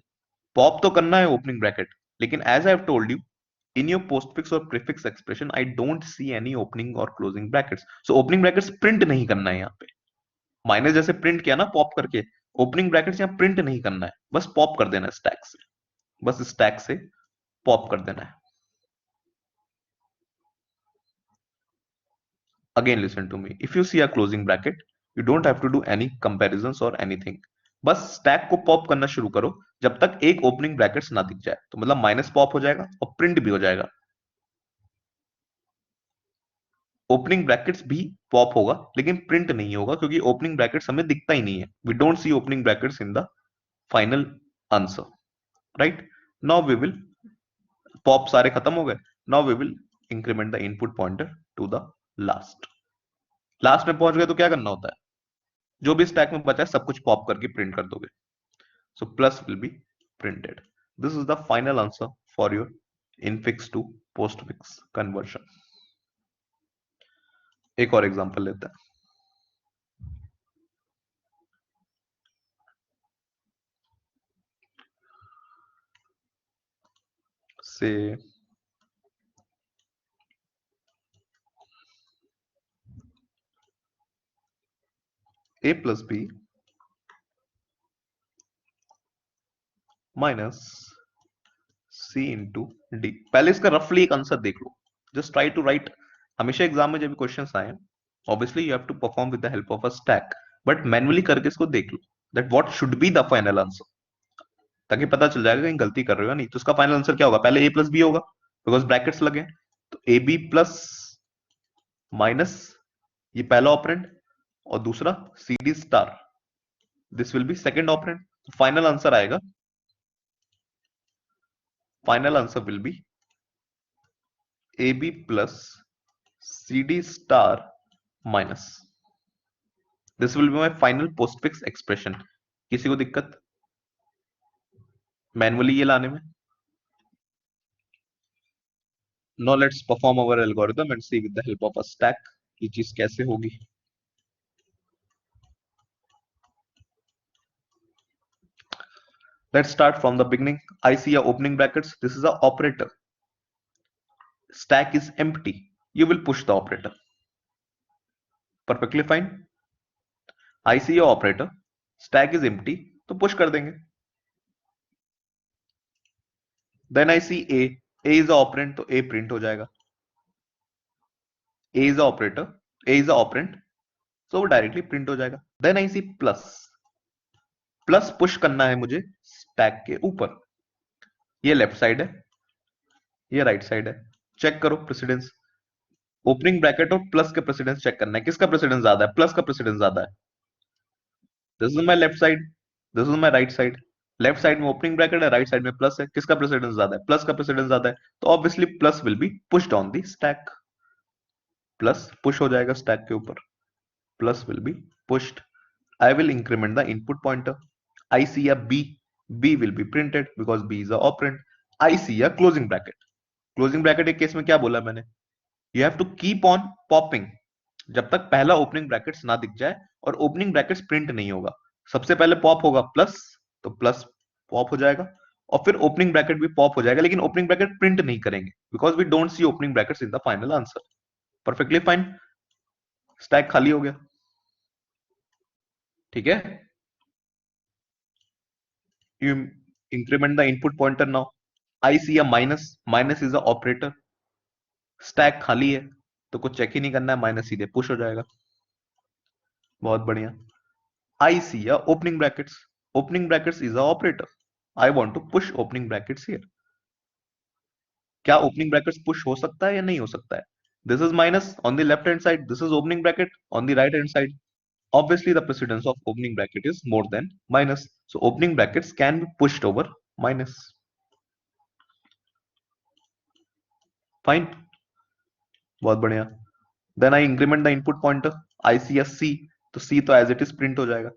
pop तो करना है opening bracket, लेकिन as I have told you, in your postfix और prefix expression I don't see any opening और closing brackets. So opening brackets print नहीं करना है यहाँ पे. माइनस जैसे प्रिंट किया ना पॉप करके, ओपनिंग ब्रैकेट्स यहाँ प्रिंट नहीं करना है, बस पॉप कर देना है स्टैक से. बस स्टैक से पॉप कर देना है. Again, listen to me. If you see a closing bracket, you don't have to do any comparisons or anything. बस स्टैक को पॉप करना शुरू करो जब तक एक ओपनिंग ब्रैकेट्स ना दिख जाए. तो मतलब माइनस पॉप हो जाएगा और प्रिंट भी हो जाएगा. ओपनिंग ब्रैकेट्स भी पॉप होगा लेकिन प्रिंट नहीं होगा क्योंकि ओपनिंग ब्रैकेट्स हमें दिखता ही नहीं है. We don't see opening brackets in the final answer, right. Now we will pop, सारे खत्म हो गए. Now we will increment the input pointer to the last. Last में पहुंच गए तो क्या करना होता है? जो भी स्टैक में बचा है सब कुछ पॉप करके प्रिंट कर दोगे. So plus will be printed. This is the final answer for your infix to postfix conversion. एक और एग्जांपल लेते हैं. Say a plus b minus c into d. पहले इसका रफली एक आंसर देख लो, जस्ट ट्राई टू राइट। हमेशा एग्जाम में जब भी क्वेश्चंस आए, obviously you have to perform with the help of a stack, but manually करके इसको देख लो that what should be the final answer, ताकि पता चल जाएगा कहीं गलती कर रहे हो या नहीं। तो उसका फाइनल आंसर क्या होगा? पहले ए प्लस बी होगा बिकॉज ब्रैकेट्स लगे, तो ए बी प्लस माइनस ये पहला ऑपरेंड और दूसरा c d star, this will be second operand. Final answer आएगा, final answer will be a b plus c d star minus, this will be my final postfix expression. किसी को दिक्कत manually ये लाने में? Now let's perform our algorithm and see with the help of a stack ये चीज कैसे होगी। Let's start from the beginning. I see a opening brackets. This is a operator. Stack is empty. You will push the operator. Perfectly fine. I see a operator. Stack is empty. तो push कर देंगे। Then I see A. A is a operand, तो A print हो जाएगा। A is a operator. A is a operand, so वो directly print हो जाएगा। Then I see plus. Plus push करना है मुझे स्टैक के ऊपर। ये लेफ्ट साइड है, ये राइट साइड है। चेक करो प्रेसिडेंस। ओपनिंग ब्रैकेट और प्लस के प्रेसिडेंस चेक करना है, किसका प्रेसिडेंस ज्यादा है? प्लस का प्रेसिडेंस ज्यादा है। This is my left side, this is my right side. Left side में ओपनिंग ब्रैकेट है, राइट साइड में प्लस है, किसका प्रेसिडेंस ज्यादा है? प्लस का प्रेसिडेंस ज्यादा है, तो obviously plus will be pushed on the stack. Plus push हो जाएगा स्टैक के ऊपर, plus will be pushed. I will increment the input pointer. I see a B. B will be printed because B is a operand. I see a closing bracket. Closing bracket एक case में क्या बोला मैंने? You have to keep on popping जब तक पहला opening brackets ना दिख जाए और ओपनिंग ब्रैकेट्स प्रिंट नहीं होगा। सबसे पहले पॉप होगा प्लस, तो प्लस पॉप हो जाएगा और फिर ओपनिंग ब्रैकेट भी पॉप हो जाएगा, लेकिन ओपनिंग ब्रैकेट प्रिंट नहीं करेंगे because we don't see opening brackets in the final answer. Perfectly fine. Stack खाली हो गया, ठीक है। You increment the input pointer now. I see a minus. Minus is a operator. Stack खाली है तो कुछ चेक ही नहीं करना है, माइनस सीधे पुश हो जाएगा। बहुत बढ़िया। I see a opening brackets. Opening brackets is a operator. I want to push opening brackets here. क्या opening brackets push हो सकता है या नहीं हो सकता है? This is minus on the left hand side. This is opening bracket on the right hand side. Obviously, the precedence of opening bracket is more than minus. So opening brackets can be pushed over minus. Fine. बहुत बढ़िया। Then I increment the input pointer. I see as c, तो c तो as it is print हो जाएगा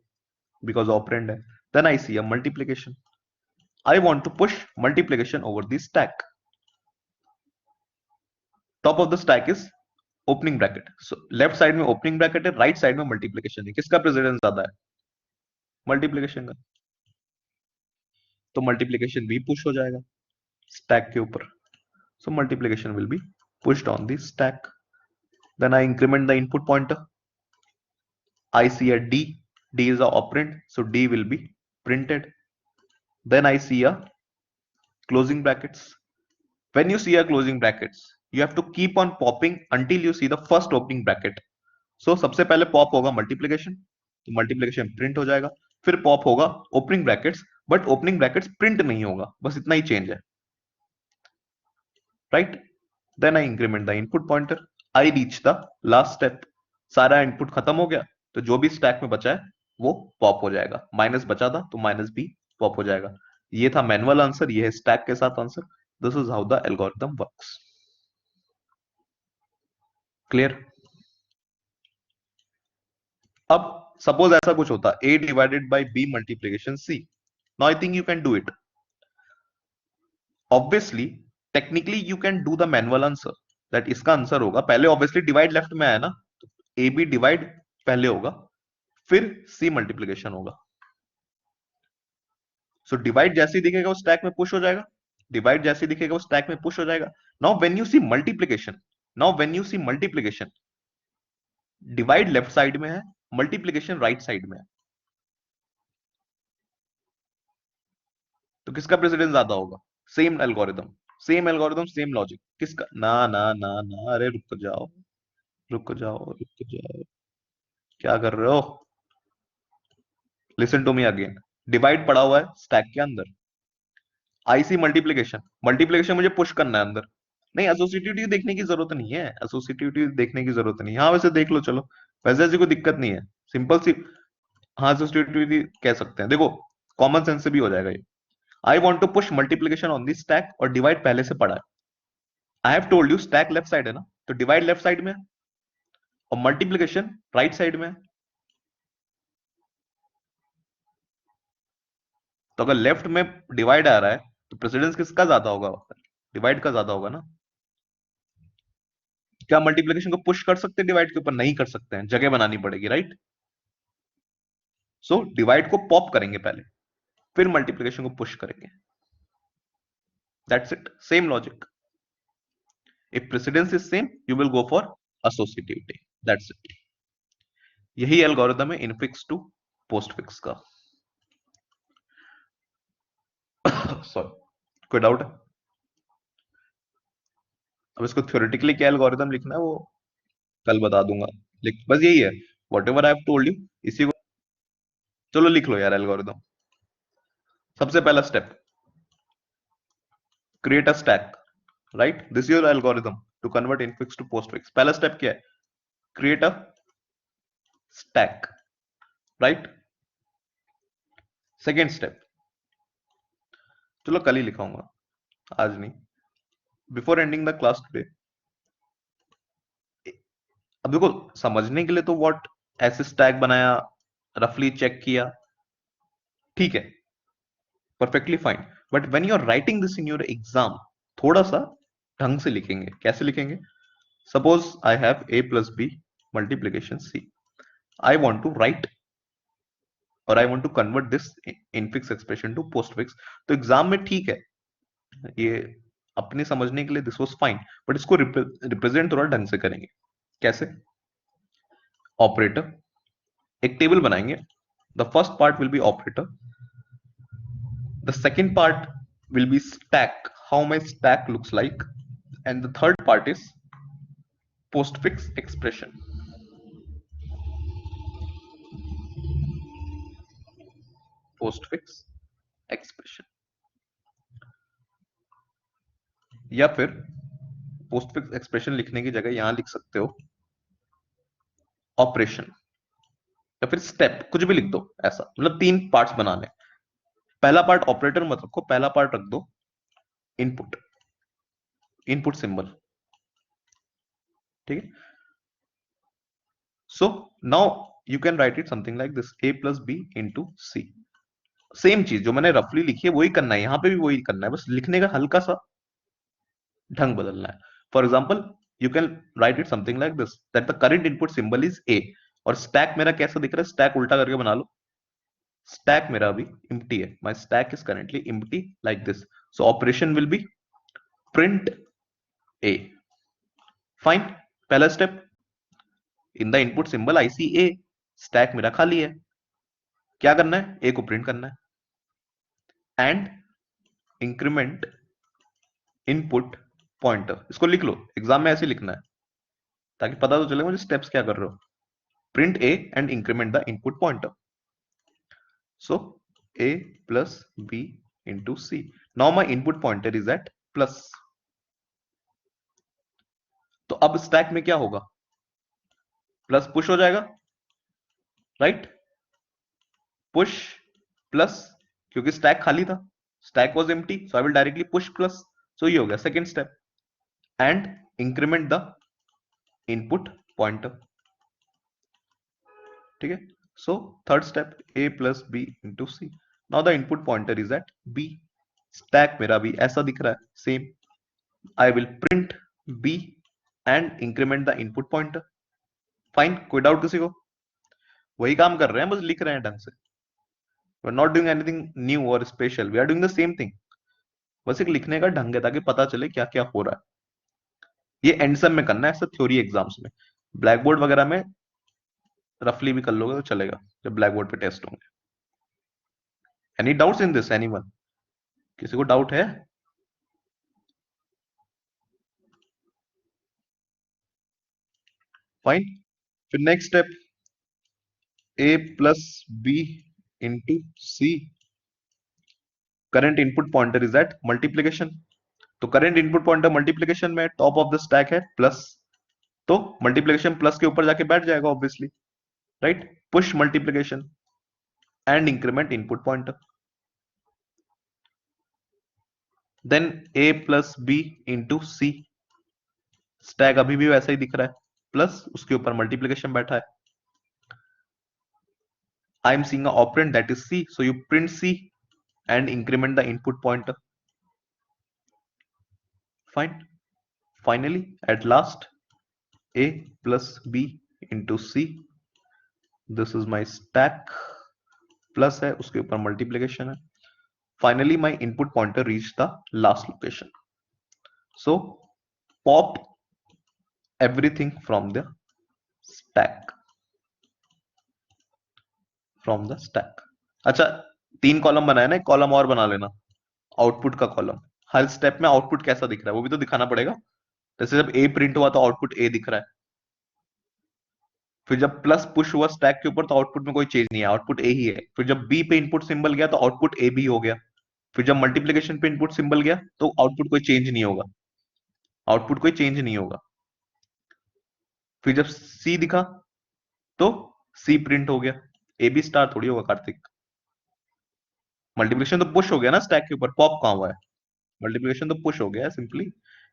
because operand है। Then I see a multiplication. I want to push multiplication over the stack. Top of the stack is opening bracket, so left side में opening bracket है, right side में multiplication है। किसका precedence ज्यादा है? Multiplication का, तो मल्टीप्लीकेशन भी पुश हो जाएगा स्टैक के ऊपर। So multiplication will be pushed on the stack. Then I increment the input pointer. I see a D. D is a operand, so D will be printed. Then I see a closing brackets. When you see a closing brackets, you have to keep on popping until you see the first opening bracket. So सबसे पहले pop होगा multiplication, तो multiplication print हो जाएगा। फिर pop होगा opening brackets, but opening brackets print नहीं होगा, बस इतना ही चेंज है, right. Then I increment the input pointer. I reach the last step. सारा इनपुट खत्म हो गया, तो जो भी स्टैक में बचा है वो पॉप हो जाएगा। माइनस बचा था तो माइनस भी पॉप हो जाएगा। ये था मैनुअल आंसर, ये है स्टैक के साथ answer. This is how the algorithm works. Clear? अब सपोज ऐसा कुछ होता, a divided by b multiplication c। Now I think you can do it. Obviously technically you can do the manual answer, that इसका answer होगा पहले obviously divide left में आया ना, तो ए बी डिवाइड पहले होगा, फिर सी मल्टीप्लीकेशन होगा। सो डिवाइड जैसे ही दिखेगा वो स्टैक में पुश हो जाएगा, डिवाइड जैसे ही दिखेगा वो स्टैक में पुश हो जाएगा। Now when you see multiplication, now when you see multiplication, divide left side में है, मल्टीप्लीकेशन राइट साइड में है। तो किसका प्रेसिडेंस ज्यादा होगा? सेम एल्गोरिदम सेम लॉजिक, किसका? ना ना ना ना, अरे रुक जाओ, रुक जाओ, रुक जाओ, क्या कर रहे हो? Listen to me again. Divide पड़ा हुआ है स्टैक के अंदर, आईसी मल्टीप्लीकेशन, मल्टीप्लीकेशन मुझे पुश करना है अंदर। नहीं, एसोसिएटिविटी देखने की जरूरत नहीं है, एसोसिएटिविटी देखने की जरूरत नहीं है। हाँ वैसे देख लो, चलो, वैसे ऐसी कोई दिक्कत नहीं है, सिंपल सी। हाँ एसोसिएटिविटी कह सकते हैं, देखो कॉमन सेंस से भी हो जाएगा ये। I want to push multiplication on this stack, और डिवाइड पहले से पड़ा है। I have told you stack left side है ना, तो डिवाइड लेफ्ट साइड में है, और मल्टीप्लीकेशन राइट साइड में है। तो अगर लेफ्ट में डिवाइड आ रहा है, तो प्रेसिडेंस किसका ज्यादा होगा? डिवाइड का ज्यादा होगा ना। क्या मल्टीप्लिकेशन को पुश कर सकते हैं डिवाइड के ऊपर? नहीं कर सकते हैं, जगह बनानी पड़ेगी, राइट। सो डिवाइड को पॉप करेंगे पहले, फिर मल्टीप्लिकेशन को पुश करेंगे। That's it, same logic. If precedence is same, you will go for associativity. That's it. यही एल्गोरिथम है इनफिक्स टू पोस्टफिक्स का। सॉरी, कोई डाउट है? अब इसको थ्योरेटिकली क्या एल्गोरिथम लिखना है वो कल बता दूंगा। बस यही है, whatever I have told you, इसी को। चलो लिख लो यार एल्गोरिथम। सबसे पहला step, create a stack, right. This is your algorithm to convert infix to postfix. पहला स्टेप क्या है? Create a stack, right. Second step, चलो कल ही लिखाऊंगा, आज नहीं। Before ending the class today, अब देखो समझने के लिए तो व्हाट, ऐसे स्टैक बनाया, रफली चेक किया, ठीक है, perfectly fine. But when you are writing this in your exam, थोड़ा सा ढंग से लिखेंगे। कैसे लिखेंगे? Suppose I have a plus b multiplication c, I want to write, और I want to convert this infix expression to postfix. तो exam में ठीक है, ये अपने समझने के लिए दिस वाज फाइन, बट इसको रिप्रेजेंट थोड़ा ढंग से करेंगे। कैसे? ऑपरेटर, एक टेबल बनाएंगे। The first part will be operator, the second part will be stack, how my stack looks like, and the third part is postfix expression. postfix expression, या फिर postfix expression लिखने की जगह यहां लिख सकते हो ऑपरेशन, या फिर स्टेप, कुछ भी लिख दो ऐसा। मतलब तीन पार्ट्स बनाने। पहला पार्ट ऑपरेटर मत रखो, पहला पार्ट रख दो इनपुट, इनपुट सिंबल, ठीक है। So now you can write it something like this, a plus B into c. Same चीज जो मैंने रफली लिखी है वही करना है, यहां पे भी वही करना है, बस लिखने का हल्का सा ढंग बदलना है। For example, you can write it something like this, that the current input symbol is a, और स्टैक मेरा कैसा दिख रहा है? स्टैक उल्टा करके बना लो। स्टैक मेरा अभी एम्प्टी है, my stack is currently empty like this. So operation will be print a, fine. पहला step, in the input symbol I see a, stack मेरा खाली है, क्या करना है? ए को प्रिंट करना है। एंड इंक्रीमेंट इनपुट पॉइंटर, इसको लिख लो, एग्जाम में ऐसे लिखना है ताकि पता तो चले मुझे स्टेप्स क्या कर रहे हो। Print A and increment the input pointer. So a plus b into c. Now my input pointer is at plus. तो अब स्टैक में क्या होगा? प्लस पुश हो जाएगा, राइट। पुश प्लस, क्योंकि स्टैक खाली था, stack was empty, so I will directly push plus. So ये हो गया second step. And increment the input pointer, ठीक है। So third step, a plus B into c. Now the input pointer is at b, stack मेरा भी ऐसा दिख रहा है same. I will print b and increment the input pointer. Fine, कोई doubt किसी को? वही काम कर रहे हैं, बस लिख रहे हैं ढंग से। We are not doing anything new और special, we are doing the same thing. बस एक लिखने का ढंग है ताकि पता चले क्या क्या हो रहा है। ये एंड सेम में करना है, ऐसा थ्योरी एग्जाम्स में। ब्लैक बोर्ड वगैरह में रफली भी कर लोगे तो चलेगा, जब ब्लैक बोर्ड पे टेस्ट होंगे। Any doubts in this anyone? किसी को डाउट है? फाइन। फिर next step, a plus b into c, current input pointer is at multiplication. तो करंट इनपुट पॉइंटर मल्टीप्लीकेशन में टॉप ऑफ द स्टैक है plus, तो मल्टीप्लीकेशन प्लस के ऊपर जाके बैठ जाएगा obviously, right? Push multiplication and increment input pointer, then a plus b into c, stack अभी भी वैसा ही दिख रहा है, प्लस उसके ऊपर मल्टीप्लीकेशन बैठा है। I am seeing a operand that is c, so you print c and increment the input pointer. Fine. Finally, at last, a plus b into c, this is my stack, plus है उसके ऊपर multiplication है। Finally, my input pointer reached the last location. So pop everything from the stack. From the stack. अच्छा, 3 column बनाया ना, एक column और बना लेना, आउटपुट का कॉलम। हर स्टेप में आउटपुट कैसा दिख रहा है वो भी तो दिखाना पड़ेगा। जैसे जब ए प्रिंट हुआ तो आउटपुट ए दिख रहा है, फिर जब प्लस पुश हुआ स्टैक के ऊपर तो आउटपुट में कोई चेंज नहीं है, आउटपुट ए ही है। फिर जब बी पे इनपुट सिंबल गया तो आउटपुट ए बी हो गया। फिर जब मल्टीप्लीकेशन पे इनपुट सिंबल गया तो आउटपुट कोई चेंज नहीं होगा, आउटपुट कोई चेंज नहीं होगा। फिर जब सी दिखा तो सी प्रिंट हो गया, ए बी स्टार थोड़ी होगा कार्तिक। मल्टीप्लिकेशन तो पुश हो गया ना स्टैक के ऊपर, पॉप कहां हुआ है? मल्टीप्लिकेशन तो पुश हो गया सिंपली।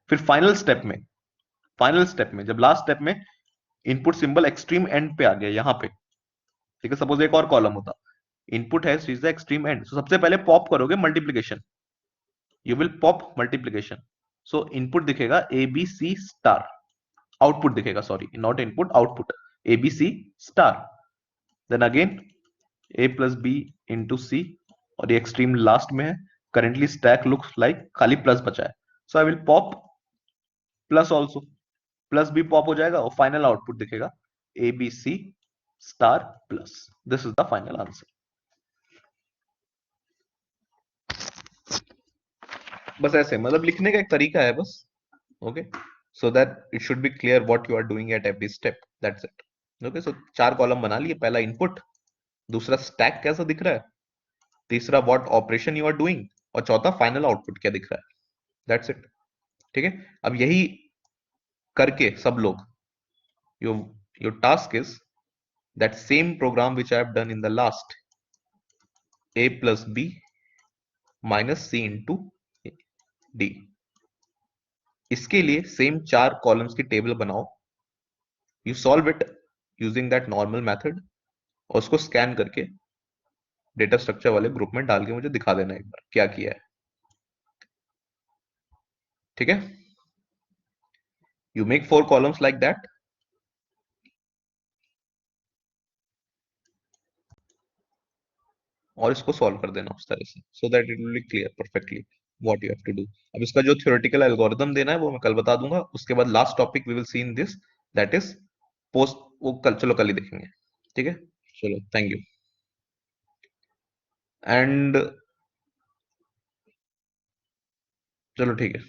फिर फाइनल स्टेप में जब लास्ट स्टेप में इनपुट सिंबल एक्सट्रीम एंड पे आ गया यहां पे, ठीक है, सपोज एक और कॉलम होता, इनपुट है रीच द एक्सट्रीम एंड, तो सबसे पहले पॉप करोगे multiplication, you will pop multiplication. So input दिखेगा A B C star, output दिखेगा, sorry not input, output A B C star. Then again A plus B into C, और ये extreme last में है। करेंटली स्टैक लुक्स लाइक खाली plus बचा है, so I will pop plus also, plus भी pop हो जाएगा और फाइनल आउटपुट दिखेगा A B C star plus. This is the final answer. बस ऐसे, मतलब लिखने का एक तरीका है बस, okay, so that it should be clear what you are doing at every step, that's it. Okay, so 4 column बना लिए, पहला इनपुट, दूसरा स्टैक कैसा दिख रहा है, तीसरा what operation you are doing, और चौथा फाइनल आउटपुट क्या दिख रहा है, दैट्स इट। ठीक है, अब यही करके सब लोग, your task is that same programme which I have done in the last, a plus b minus c into d, इसके लिए सेम 4 कॉलम्स की टेबल बनाओ, you solve it using that normal method, और उसको स्कैन करके data structure वाले group में डाल के मुझे दिखा देना एक बार क्या किया है। ठीक है, you make 4 columns like that, और इसको सॉल्व कर देना उस तरह से, so that it will be clear perfectly what you have to do. अब इसका जो थ्योरेटिकल एल्गोरिथम देना है वो मैं कल बता दूंगा, उसके बाद last topic we will see in this, that is post, वो कल, चलो कल ही देखेंगे। ठीक है, चलो थैंक यू। एंड चलो ठीक है।